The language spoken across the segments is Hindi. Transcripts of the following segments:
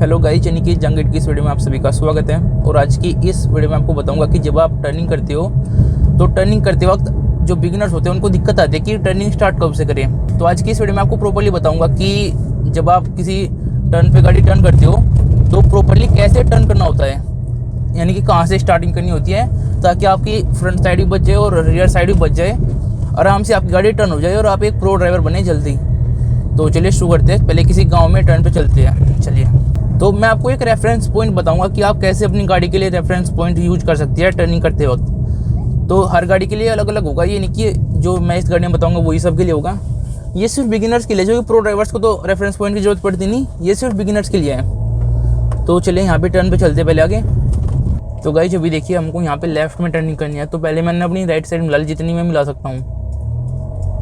हेलो गाइस, यानी कि जंग की इस वीडियो में आप सभी का स्वागत है। और आज की इस वीडियो में आपको बताऊंगा कि जब आप टर्निंग करते हो तो टर्निंग करते वक्त जो बिगिनर्स होते हैं उनको दिक्कत आती है कि टर्निंग स्टार्ट कब से करें। तो आज की इस वीडियो में आपको प्रॉपर्ली बताऊंगा कि जब आप किसी टर्न पे गाड़ी टर्न करते हो तो प्रॉपर्ली कैसे टर्न करना होता है, यानी कि कहाँ से स्टार्टिंग करनी होती है ताकि आपकी फ्रंट साइड भी बच जाए और रियर साइड भी बच जाए, आराम से आपकी गाड़ी टर्न हो जाए और आप एक प्रो ड्राइवर बने जल्दी। तो चलिए शुरू करते हैं। पहले किसी गांव में टर्न पे चलते हैं। चलिए, तो मैं आपको एक रेफरेंस पॉइंट बताऊंगा कि आप कैसे अपनी गाड़ी के लिए रेफरेंस पॉइंट यूज कर सकती है टर्निंग करते वक्त। तो हर गाड़ी के लिए अलग अलग होगा, ये नहीं कि जो मैं इस गाड़ी में बताऊंगा वही सब के लिए होगा। ये सिर्फ बिगिनर्स के लिए, जो कि प्रो ड्राइवर्स को तो रेफरेंस पॉइंट की जरूरत पड़ती नहीं, ये सिर्फ बिगिनर्स के लिए है। तो चलिए यहाँ पे टर्न पे चलते पहले आगे। तो गाइस अभी देखिए, हमको यहाँ पे लेफ्ट में टर्निंग करनी है, तो पहले मैंने अपनी राइट साइड मिला ली जितनी मैं मिला सकता हूँ।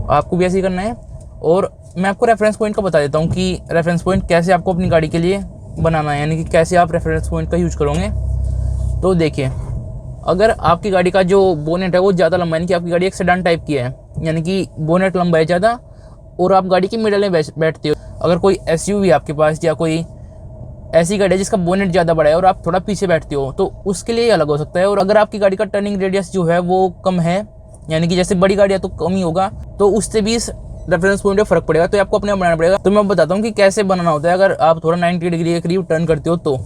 आपको भी ऐसे ही करना है। और मैं आपको रेफरेंस पॉइंट का बता देता हूँ कि रेफरेंस पॉइंट कैसे आपको अपनी गाड़ी के लिए बनाना है, यानी कि कैसे आप रेफरेंस पॉइंट का यूज करोगे। तो देखिए, अगर आपकी गाड़ी का जो बोनेट है वो ज़्यादा लंबा है, यानी कि आपकी गाड़ी एक सेडान टाइप की है, यानी कि बोनेट लंबा है ज़्यादा और आप गाड़ी के मिडल में बैठते हो। अगर कोई एसयूवी आपके पास या कोई ऐसी गाड़ी है जिसका बोनेट ज़्यादा बड़ा है और आप थोड़ा पीछे बैठते हो, तो उसके लिए अलग हो सकता है। और अगर आपकी गाड़ी का टर्निंग रेडियस जो है वो कम है, यानी कि जैसे बड़ी गाड़ी है तो कम ही होगा, तो उससे भी रेफरेंस पॉइंट में फर्क पड़ेगा। तो आपको अपने बनाना पड़ेगा। तो मैं बताता हूँ कि कैसे बनाना होता है अगर आप थोड़ा 90 डिग्री के करीब टर्न करते हो तो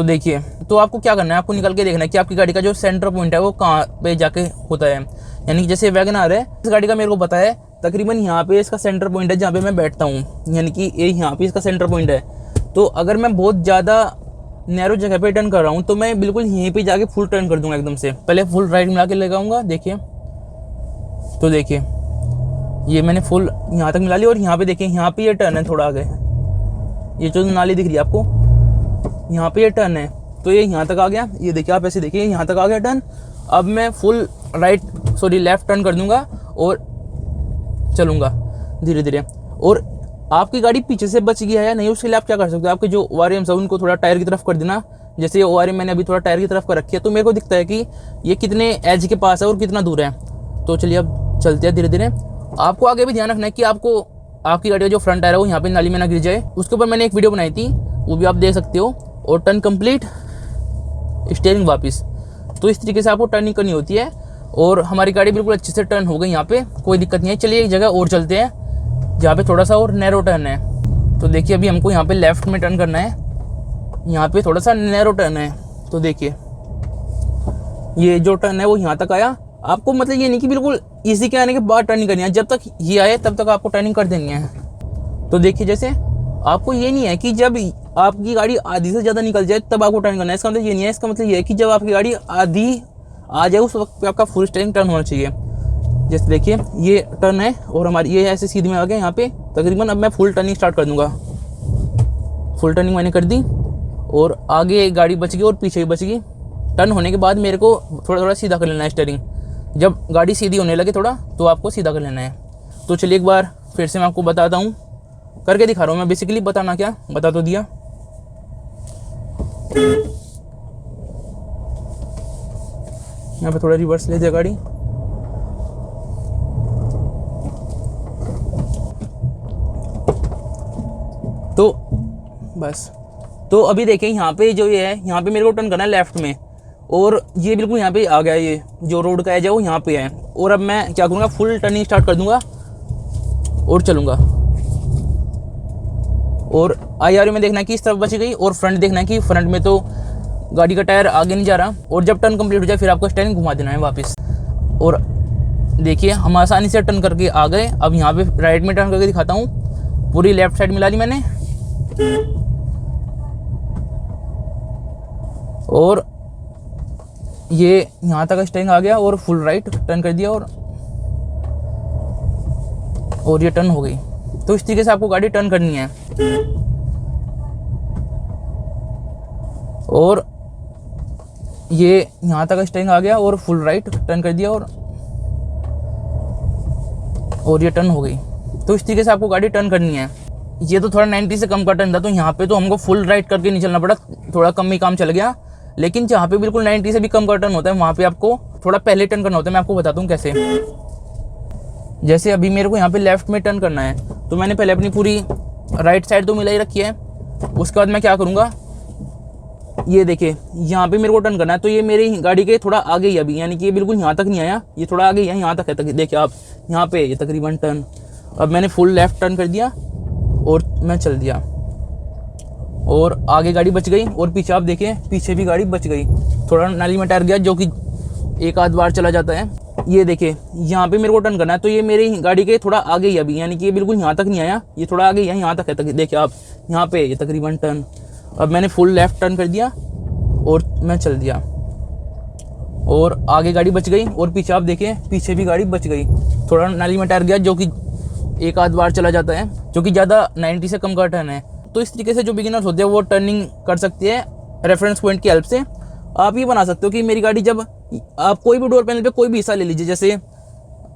देखिए, तो आपको क्या करना है, आपको निकल के देखना है कि आपकी गाड़ी का जो सेंटर पॉइंट है वो कहाँ पे जाके होता है। यानी कि जैसे वैगनआर है, इस गाड़ी का मेरे को पता है तकरीबन यहाँ पे इसका सेंटर पॉइंट है जहाँ पे मैं बैठता हूँ, यानी कि ये यहाँ पे इसका सेंटर पॉइंट है। तो अगर मैं बहुत ज़्यादा नैरो जगह पे टर्न कर रहा हूँ तो मैं बिल्कुल यहीं पे जाके फुल टर्न कर दूंगा एकदम से। पहले फुल राइट मिला के लगाऊंगा, देखिए। तो देखिए ये मैंने फुल यहाँ तक मिला ली और यहाँ पे देखिए, यहाँ पे ये टर्न है थोड़ा आगे, ये जो नाली दिख रही है आपको, यहाँ पे ये टर्न है, तो ये यहाँ तक आ गया। ये देखिए, आप ऐसे देखिए, यहाँ तक आ गया टर्न। अब मैं फुल लेफ्ट टर्न कर दूंगा और चलूँगा धीरे धीरे। और आपकी गाड़ी पीछे से बच गया है या नहीं, उसके लिए आप क्या कर सकते हो, आपके जो ORMs है उनको थोड़ा टायर की तरफ कर देना। जैसे ये ORM मैंने अभी थोड़ा टायर की तरफ कर रखी है, तो मेरे को दिखता है कि ये कितने एज के पास है और कितना दूर है। तो चलिए अब चलते हैं धीरे धीरे। आपको आगे भी ध्यान रखना है कि आपको आपकी गाड़ी का जो फ्रंट टायर है वो यहाँ पे नाली में ना गिर जाए। उसके ऊपर मैंने एक वीडियो बनाई थी, वो भी आप देख सकते हो। और टर्न कंप्लीट, स्टीयरिंग वापस। तो इस तरीके से आपको टर्निंग करनी होती है। और हमारी गाड़ी बिल्कुल अच्छे से टर्न हो गई, यहाँ पे कोई दिक्कत नहीं है। चलिए एक जगह और चलते हैं जहाँ पे थोड़ा सा और नैरो टर्न है। तो देखिए, अभी हमको यहाँ पे लेफ्ट में टर्न करना है, यहाँ पे थोड़ा सा नैरो टर्न है। तो देखिए ये जो टर्न है वो यहाँ तक आया। आपको मतलब ये नहीं कि बिल्कुल इसी के आने के बाद टर्निंग करनी है, जब तक ये आए तब तक आपको टर्निंग कर देनी है। तो देखिए, जैसे आपको ये नहीं है कि जब आपकी गाड़ी आधी से ज़्यादा निकल जाए तब आपको टर्न करना है, इसका मतलब ये नहीं है। इसका मतलब ये है कि जब आपकी गाड़ी आधी आ जाए उस वक्त पे आपका फुल स्टीयरिंग टर्न होना चाहिए। जैसे देखिए ये टर्न है और हमारी ये ऐसे सीधे में आ गया यहाँ पे तकरीबन। अब मैं फुल टर्निंग स्टार्ट कर दूंगा। फुल टर्निंग मैंने कर दी और आगे गाड़ी बच गई और पीछे भी बच गई। टर्न होने के बाद मेरे को थोड़ा थोड़ा सीधा कर लेना है स्टीयरिंग। जब गाड़ी सीधी होने लगे थोड़ा तो आपको सीधा कर लेना है। तो चलिए एक बार फिर से मैं आपको बताता हूँ, करके दिखा रहा हूँ मैं। बेसिकली बताना क्या, बता तो दिया। यहाँ पे थोड़ा रिवर्स ले दिया गाड़ी। तो बस, तो अभी देखें यहाँ पे जो ये है, यहाँ पे मेरे को टर्न करना है लेफ्ट में और ये बिल्कुल यहाँ पे आ गया। ये जो रोड का एज है वो यहाँ पे है। और अब मैं क्या करूँगा, फुल टर्निंग स्टार्ट कर दूंगा और चलूँगा। और IR में देखना है कि इस तरफ बच गई और फ्रंट देखना है कि फ्रंट में तो गाड़ी का टायर आगे नहीं जा रहा। और जब टर्न कंप्लीट हो जाए फिर आपको स्टीयरिंग घुमा देना है वापस। और देखिए हम आसानी से टर्न करके आ गए। अब यहाँ पे राइट में टर्न करके दिखाता हूँ। पूरी लेफ्ट साइड मिला ली मैंने और ये यहाँ तक स्टीयरिंग आ गया और फुल राइट टर्न कर दिया और ये टर्न हो गई। तो इस तरीके से आपको गाड़ी टर्न करनी है। और ये यहाँ तक स्टीयरिंग आ गया और फुल राइट टर्न कर दिया और ये टर्न हो गई। तो इस तरीके से आपको गाड़ी टर्न करनी है। ये तो थोड़ा 90 से कम का टर्न था, तो यहाँ पे तो हमको फुल राइट करके नहीं चलना पड़ा, थोड़ा कम ही काम चल गया। लेकिन जहाँ पे बिल्कुल 90 से भी कम का टर्न होता है वहाँ पे आपको थोड़ा पहले टर्न करना होता है। मैं आपको बताता हूँ कैसे। जैसे अभी मेरे को यहाँ पे लेफ्ट में टर्न करना है, तो मैंने पहले अपनी पूरी राइट साइड तो मिला ही रखी है। उसके बाद मैं क्या करूँगा, ये देखिए यहाँ पे मेरे को टर्न करना है, तो ये मेरी गाड़ी के थोड़ा आगे ही अभी, यानी कि ये बिल्कुल यहाँ तक नहीं आया, ये थोड़ा आगे ही है, यहाँ तक है, देखिए आप यहाँ पे ये तकरीबन टर्न। अब मैंने फुल लेफ्ट टर्न कर दिया और मैं चल दिया, और आगे गाड़ी बच गई, और पीछे आप देखिए पीछे भी गाड़ी बच गई। थोड़ा नाली में टायर गया, जो कि एक आध बार चला जाता है। ये देखिए यहाँ पे मेरे को टर्न करना है, तो ये मेरी गाड़ी के थोड़ा आगे ही अभी, यानी कि ये बिल्कुल यहाँ तक नहीं आया, ये थोड़ा आगे ही है, यहाँ तक है, देखिए आप यहाँ पे ये तकरीबन टर्न। अब मैंने फुल लेफ्ट टर्न कर दिया और मैं चल दिया, और आगे गाड़ी बच गई, और पीछे आप देखिए पीछे भी गाड़ी बच गई। थोड़ा नाली में टायर गया, जो कि एक आध बार चला जाता है, जो कि ज़्यादा 90 से कम का टर्न है। तो इस तरीके से जो बिगिनर्स होते हैं वो टर्निंग कर सकते हैं रेफरेंस पॉइंट की हेल्प से। आप ये बना सकते हो कि मेरी गाड़ी, जब आप कोई भी डोर पैनल पे कोई भी हिस्सा ले लीजिए,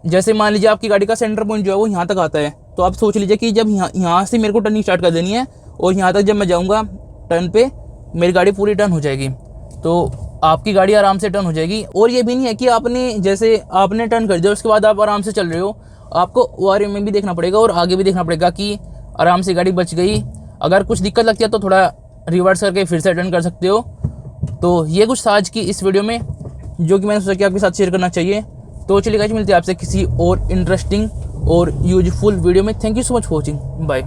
जैसे मान लीजिए आपकी गाड़ी का सेंटर पॉइंट जो है वो यहाँ तक आता है, तो आप सोच लीजिए कि जब यहाँ से मेरे को टर्निंग स्टार्ट कर देनी है, और यहाँ तक जब मैं जाऊँगा टर्न पे, मेरी गाड़ी पूरी टर्न हो जाएगी, तो आपकी गाड़ी आराम से टर्न हो जाएगी। और ये भी नहीं है कि आपने टर्न कर दिया उसके बाद आप आराम से चल रहे हो, आपको ORM में भी देखना पड़ेगा और आगे भी देखना पड़ेगा कि आराम से गाड़ी बच गई। अगर कुछ दिक्कत लगती है तो थोड़ा रिवर्स करके फिर से टर्न कर सकते हो। तो ये कुछ आज की इस वीडियो में जो कि मैंने सोचा कि आपके साथ शेयर करना चाहिए। तो चलिए गाइस, मिलते हैं आपसे किसी और इंटरेस्टिंग और यूजफुल वीडियो में। Thank you so much for watching, bye.